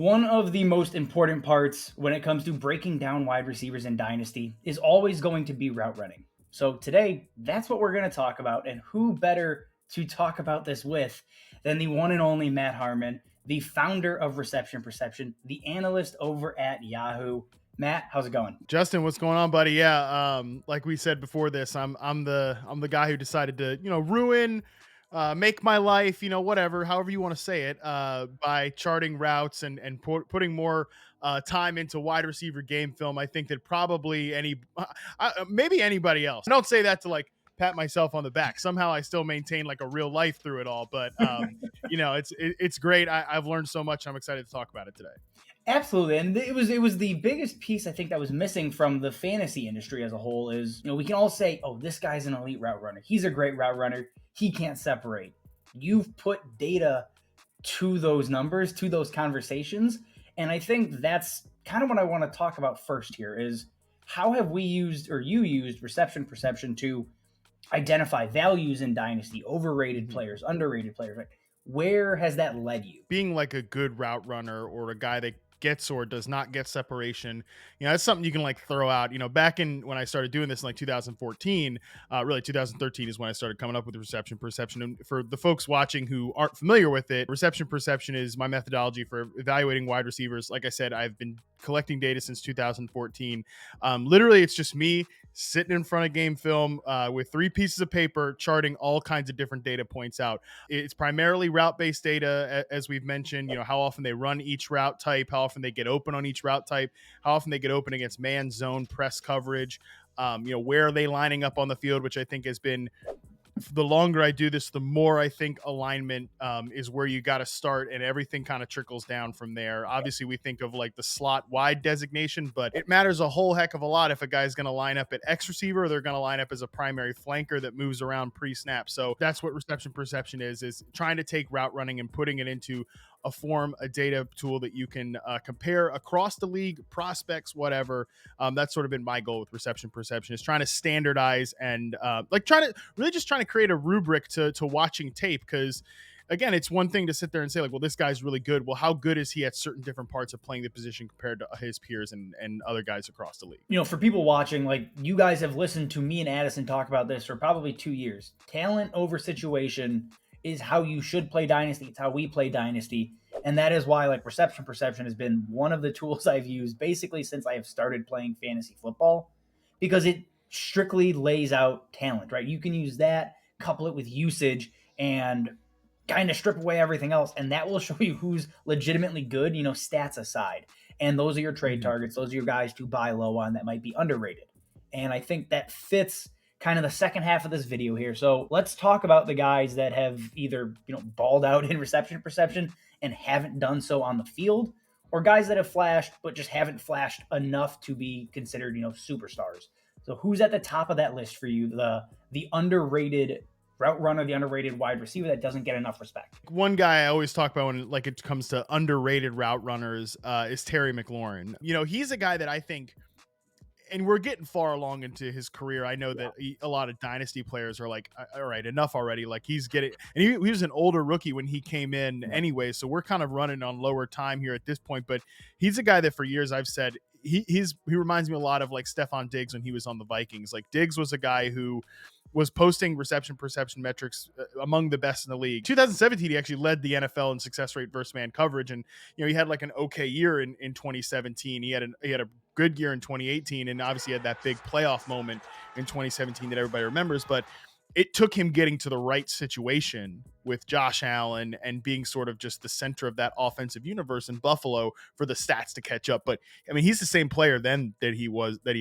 One of the most important parts when it comes to breaking down wide receivers in Dynasty is always going to be route running. So today, that's what we're going to talk about. And who better to talk about this with than the one and only Matt Harmon, the founder of Reception Perception, the analyst over at Yahoo. Matt, how's it going? Justin, what's going on, buddy? Yeah, like we said before this, I'm the guy who decided to ruin, make my life, whatever, however you want to say it, by charting routes and putting more time into wide receiver game film. I think that probably maybe anybody else. I don't say that to like pat myself on the back. Somehow I still maintain like a real life through it all, but it's great. I've learned so much. I'm excited to talk about it today. Absolutely, and it was the biggest piece I think that was missing from the fantasy industry as a whole. Is we can all say, oh, this guy's an elite route runner. He's a great route runner. He can't separate. You've put data to those numbers, to those conversations, and I think that's kind of what I want to talk about first here. Is how have we used, or you used, reception perception to identify values in Dynasty, overrated players, underrated players, right? Where has that led you? Being like a good route runner or a guy that gets or does not get separation, that's something you can like throw out. Back in when I started doing this in like 2014, really 2013 is when I started coming up with reception perception. And for the folks watching who aren't familiar with it, reception perception is my methodology for evaluating wide receivers. Like I said, I've been collecting data since 2014. Literally, it's just me sitting in front of game film with 3 pieces of paper, charting all kinds of different data points out. It's primarily route-based data, as we've mentioned, how often they run each route type, how often they get open on each route type, how often they get open against man, zone, press coverage, where are they lining up on the field, which I think has been, the longer I do this, the more I think alignment is where you got to start, and everything kind of trickles down from there. Obviously, we think of like the slot wide designation, but it matters a whole heck of a lot if a guy's going to line up at X receiver or they're going to line up as a primary flanker that moves around pre-snap. So that's what reception perception is trying to take route running and putting it into a data tool that you can compare across the league, prospects, whatever. That's sort of been my goal with reception perception, is trying to standardize and trying to create a rubric to watching tape. Because again, it's one thing to sit there and say like, well, this guy's really good. Well, how good is he at certain different parts of playing the position compared to his peers and other guys across the league? For people watching, like, you guys have listened to me and Addison talk about this for probably 2 years. Talent over situation is how you should play Dynasty. It's how we play Dynasty. And that is why like reception perception has been one of the tools I've used basically since I have started playing fantasy football, because it strictly lays out talent, right? You can use that, couple it with usage, and kind of strip away everything else. And that will show you who's legitimately good, stats aside. And those are your trade targets. Those are your guys to buy low on that might be underrated. And I think that fits kind of the second half of this video here. So let's talk about the guys that have either, balled out in reception perception and haven't done so on the field, or guys that have flashed but just haven't flashed enough to be considered, superstars. So who's at the top of that list for you? The underrated route runner, the underrated wide receiver that doesn't get enough respect. One guy I always talk about when like it comes to underrated route runners is Terry McLaurin. He's a guy that I think, and we're getting far along into his career. I know that a lot of dynasty players are like, all right, enough already. Like he's getting, and he was an older rookie when he came in anyway. So we're kind of running on lower time here at this point, but he's a guy that for years I've said he reminds me a lot of like Stephon Diggs when he was on the Vikings. Like Diggs was a guy who was posting reception perception metrics among the best in the league. 2017, he actually led the NFL in success rate versus man coverage. And, he had like an okay year in 2017. He had a good year in 2018. And obviously had that big playoff moment in 2017 that everybody remembers. But it took him getting to the right situation with Josh Allen and being sort of just the center of that offensive universe in Buffalo for the stats to catch up. But I mean, he's the same player then that he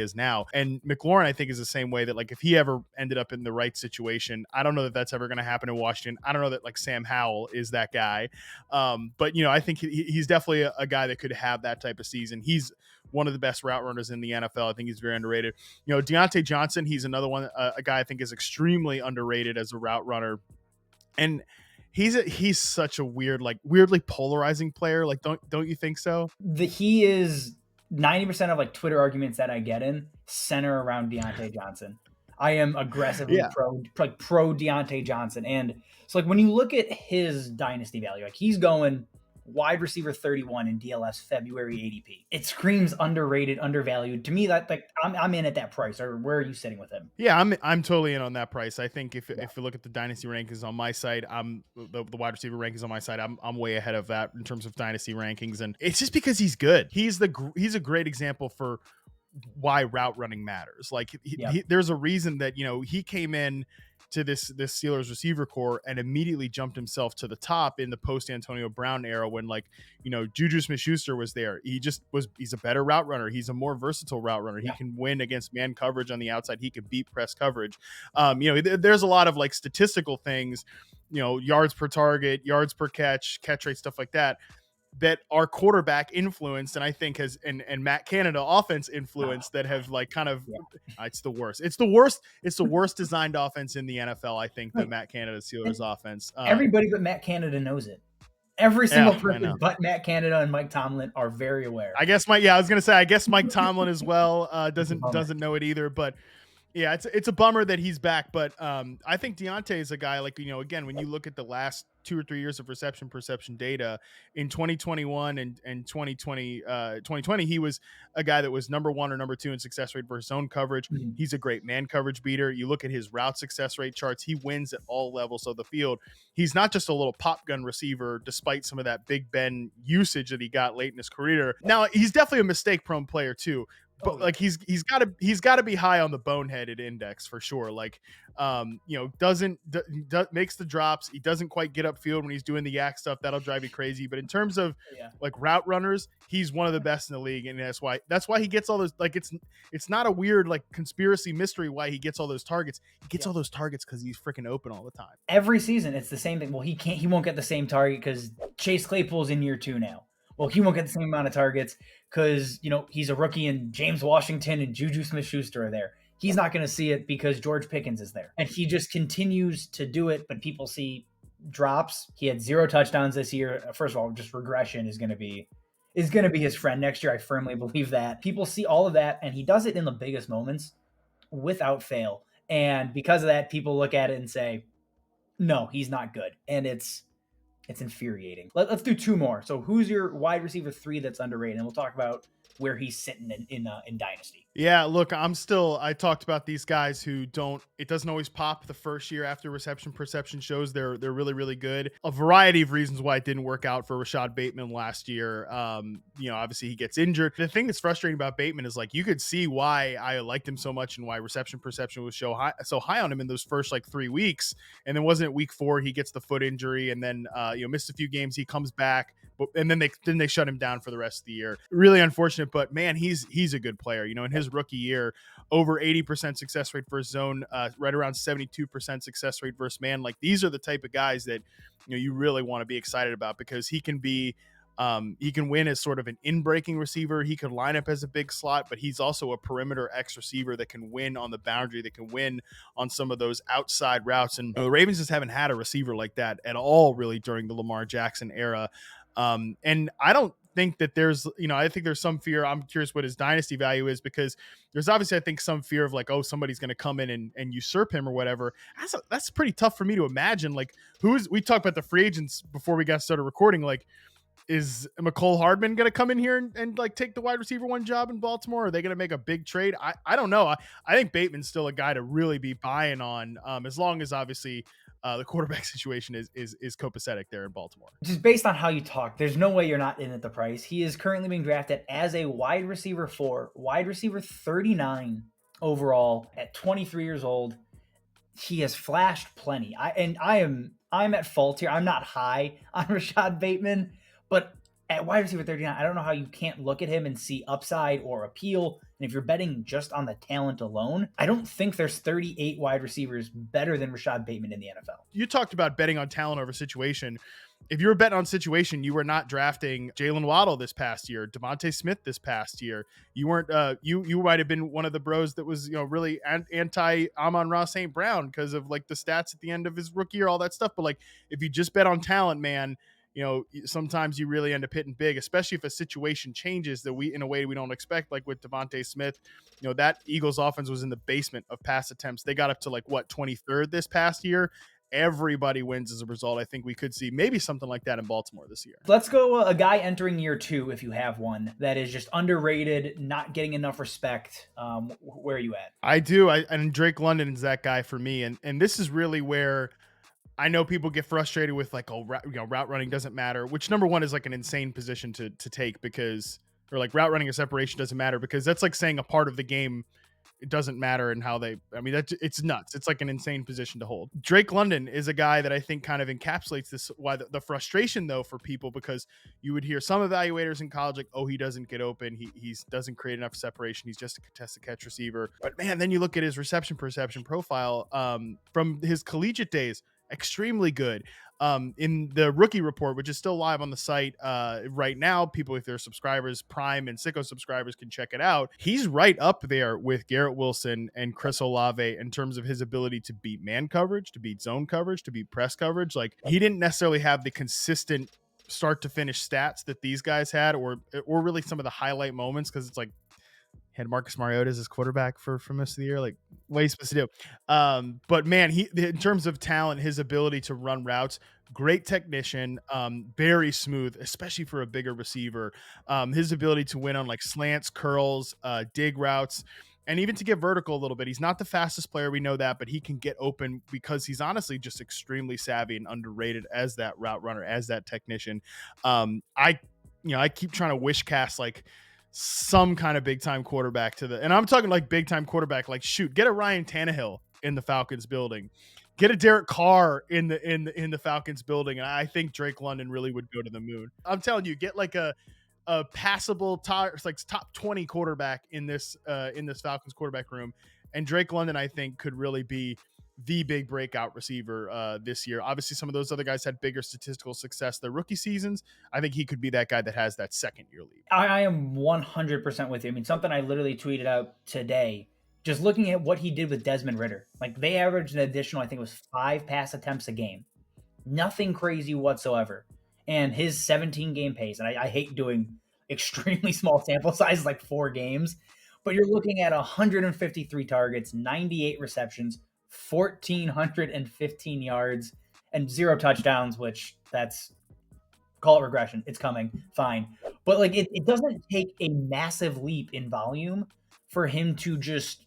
is now. And McLaurin, I think, is the same way, that like if he ever ended up in the right situation, I don't know that that's ever going to happen in Washington. I don't know that like Sam Howell is that guy. But I think he's definitely a guy that could have that type of season. He's one of the best route runners in the NFL. I think he's very underrated. Diontae Johnson, he's another one, a guy I think is extremely underrated as a route runner. And he's such a weirdly polarizing player. Like, don't you think so? He is 90% of like Twitter arguments that I get in center around Diontae Johnson. I am aggressively pro Diontae Johnson. And so like when you look at his dynasty value, like he's going wide receiver 31 in DLF's February ADP. It screams underrated, undervalued. To me, that like I'm in at that price. Or where are you sitting with him? Yeah, I'm totally in on that price. I think Yeah. if you look at the dynasty rankings on my side, I'm the wide receiver rankings on my side. I'm way ahead of that in terms of dynasty rankings, and it's just because he's good. He's a great example for why route running matters. Like Yep. there's a reason that he came in to this Steelers receiver core and immediately jumped himself to the top in the post Antonio Brown era when Juju Smith-Schuster was there. He's a better route runner. He's a more versatile route runner. He can win against man coverage on the outside. He can beat press coverage. There's a lot of like statistical things, yards per target, yards per catch rate, stuff like that our quarterback influenced and I think has and Matt Canada offense influence that have like kind of it's the worst. It's the worst designed offense in the NFL, I think, the Matt Canada Steelers offense. Everybody but Matt Canada knows it. Every single person but Matt Canada and Mike Tomlin are very aware. I guess I was gonna say I guess Mike Tomlin as well doesn't know it either, but yeah, it's a bummer that he's back, but I think Diontae is a guy like, again, when you look at the last 2 or 3 years of reception perception data in 2021 and 2020, he was a guy that was number 1 or number 2 in success rate versus zone coverage. Mm-hmm. He's a great man coverage beater. You look at his route success rate charts, he wins at all levels of the field. He's not just a little pop gun receiver, despite some of that Big Ben usage that he got late in his career. Now, he's definitely a mistake prone player too. But like he's got to be high on the boneheaded index for sure. Like, makes the drops. He doesn't quite get upfield when he's doing the yak stuff. That'll drive you crazy. But in terms of like route runners, he's one of the best in the league, and that's why he gets all those. Like it's not a weird like conspiracy mystery why he gets all those targets. He gets all those targets because he's freaking open all the time. Every season, it's the same thing. Well, he won't get the same target because Chase Claypool's in year 2 now. Well, he won't get the same amount of targets because, he's a rookie and James Washington and Juju Smith-Schuster are there. He's not going to see it because George Pickens is there. And he just continues to do it, but people see drops. He had 0 touchdowns this year. First of all, just regression is going to be his friend next year. I firmly believe that. People see all of that, and he does it in the biggest moments without fail. And because of that, people look at it and say, no, he's not good. And it's infuriating. Let's do 2 more. So who's your wide receiver 3 that's underrated? And we'll talk about where he's sitting in Dynasty. Yeah, look, I talked about these guys who it doesn't always pop the first year after reception perception shows they're really, really good. A variety of reasons why it didn't work out for Rashod Bateman last year. Obviously he gets injured. The thing that's frustrating about Bateman is like, you could see why I liked him so much and why reception perception was so high on him in those first like 3 weeks. And then wasn't it week 4, he gets the foot injury and then, missed a few games. He comes back, and then they shut him down for the rest of the year. Really unfortunate, but man, he's a good player. In his rookie year, over 80% success rate versus zone, right around 72% success rate versus man. Like these are the type of guys that you really want to be excited about because he can win as sort of an in-breaking receiver. He could line up as a big slot, but he's also a perimeter X receiver that can win on the boundary, that can win on some of those outside routes. And the Ravens just haven't had a receiver like that at all, really, during the Lamar Jackson era. And I don't think that there's, I think there's some fear. I'm curious what his dynasty value is because there's obviously, I think, some fear of like, oh, somebody's going to come in and usurp him or whatever. That's pretty tough for me to imagine. Like we talked about the free agents before we got started recording. Like, is McCole Hardman going to come in here and like take the wide receiver 1 job in Baltimore? Or are they going to make a big trade? I don't know. I think Bateman's still a guy to really be buying on, as long as obviously the quarterback situation is copacetic there in Baltimore. Just based on how you talk, there's no way you're not in at the price. He is currently being drafted as a wide receiver 4, wide receiver 39 overall at 23 years old. He has flashed plenty. I'm at fault here. I'm not high on Rashod Bateman, but at wide receiver 39, I don't know how you can't look at him and see upside or appeal. And if you're betting just on the talent alone, I don't think there's 38 wide receivers better than Rashod Bateman in the NFL. You talked about betting on talent over situation. If you were betting on situation, you were not drafting Jalen Waddle this past year, Devontae Smith this past year. You weren't. You might have been one of the bros that was really anti Amon-Ra St. Brown because of like the stats at the end of his rookie year, all that stuff. But like if you just bet on talent, man, sometimes you really end up hitting big, especially if a situation changes in a way we don't expect, like with Devontae Smith. That Eagles offense was in the basement of pass attempts. They got up to 23rd this past year. everybody wins as a result. I think we could see maybe something like that in Baltimore this year. Let's go a guy entering year 2, if you have one, that is just underrated, not getting enough respect. Where are you at? I do. And Drake London is that guy for me. And this is really where I know people get frustrated with like, oh, route running doesn't matter, which number one is like an insane position to take because, or like route running or separation doesn't matter because that's like saying a part of the game it doesn't matter and how they, I mean, it's nuts. It's like an insane position to hold. Drake London is a guy that I think kind of encapsulates this, why the frustration though for people, because you would hear some evaluators in college like, oh, he doesn't get open. He doesn't create enough separation. He's just a contested catch receiver. But man, then you look at his reception perception profile from his collegiate days, extremely good. In the rookie report, which is still live on the site right now, people, if they're subscribers, Prime and Sicko subscribers, can check it out. He's right up there with Garrett Wilson and Chris Olave in terms of his ability to beat man coverage, to beat zone coverage, to beat press coverage. Like, he didn't necessarily have the consistent start to finish stats that these guys had, or really some of the highlight moments, because it's like, had Marcus Mariota as his quarterback for most of the year. Like, what are you supposed to do? But man, he, in terms of talent, his ability to run routes, great technician, very smooth, especially for a bigger receiver. His ability to win on like slants, curls, dig routes, and even to get vertical a little bit. He's not the fastest player, we know that, but he can get open because he's honestly just extremely savvy and underrated as that route runner, as that technician. I keep trying to wish cast like some kind of big time quarterback to the, and I'm talking like big time quarterback, like shoot, get a Ryan Tannehill in the Falcons building, get a Derek Carr in the Falcons building. And I think Drake London really would go to the moon. I'm telling you, get like a passable top 20 quarterback in this Falcons quarterback room. And Drake London, I think, could really be the big breakout receiver this year. Obviously, some of those other guys had bigger statistical success their rookie seasons. I think he could be that guy that has that second year lead. I am 100% with you. I mean, something I literally tweeted out today, just looking at what he did with Desmond Ridder. Like, they averaged an additional, I think it was 5 pass attempts a game. Nothing crazy whatsoever. And his 17-game pace, and I hate doing extremely small sample sizes, like 4 games, but you're looking at 153 targets, 98 receptions, 1,415 yards, and 0 touchdowns, which that's, call it regression. It's coming. Fine. But like it doesn't take a massive leap in volume for him to just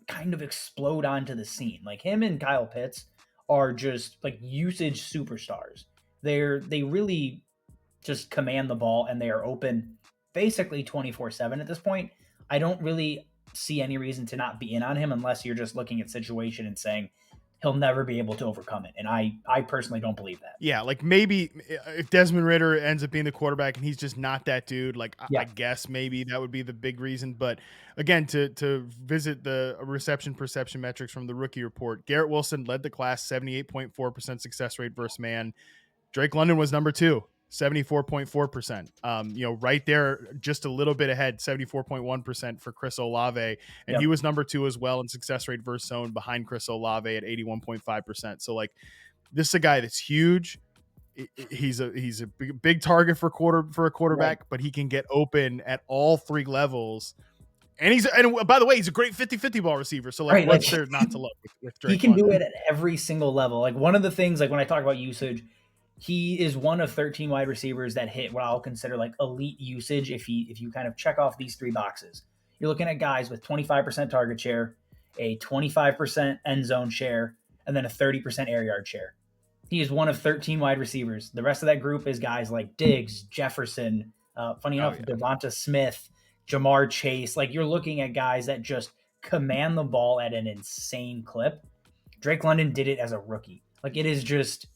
kind of explode onto the scene. Like, him and Kyle Pitts are just like usage superstars. They really just command the ball, and they are open basically 24/7 at this point. I don't really see any reason to not be in on him unless you're just looking at situation and saying he'll never be able to overcome it. And I personally don't believe that. Yeah, like maybe if Desmond Ridder ends up being the quarterback and he's just not that dude, like Yeah. I guess maybe that would be the big reason. But again, to visit the reception perception metrics from the rookie report, Garrett Wilson led the class, 78.4% success rate versus man. Drake London was number 2, 74.4%. Right there, just a little bit ahead, 74.1% for Chris Olave. And Yep. he was number 2 as well in success rate versus zone behind Chris Olave at 81.5%. So like, this is a guy that's huge. He's a big target for a quarterback, right, but he can get open at all 3 levels. And by the way, he's a great 50-50 ball receiver. So like, right, what's there not to love with Drake? He can do it at every single level. Like, one of the things, like when I talk about usage, he is one of 13 wide receivers that hit what I'll consider like elite usage. If you kind of check off these 3 boxes, you're looking at guys with 25% target share, a 25% end zone share, and then a 30% air yard share. He is one of 13 wide receivers. The rest of that group is guys like Diggs, Jefferson, funny enough, Devonta Smith, Jamar Chase. Like, you're looking at guys that just command the ball at an insane clip. Drake London did it as a rookie. Like, it is just,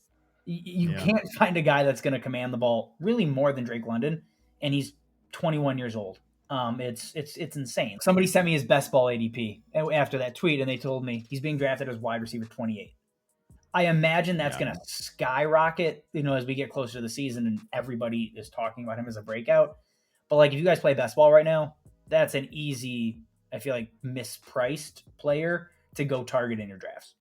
you can't find a guy that's going to command the ball really more than Drake London, and he's 21 years old. It's insane. Somebody sent me his best ball ADP after that tweet, and they told me he's being drafted as wide receiver 28. I imagine that's going to skyrocket, as we get closer to the season and everybody is talking about him as a breakout. But like, if you guys play best ball right now, that's an easy, I feel like, mispriced player to go target in your drafts.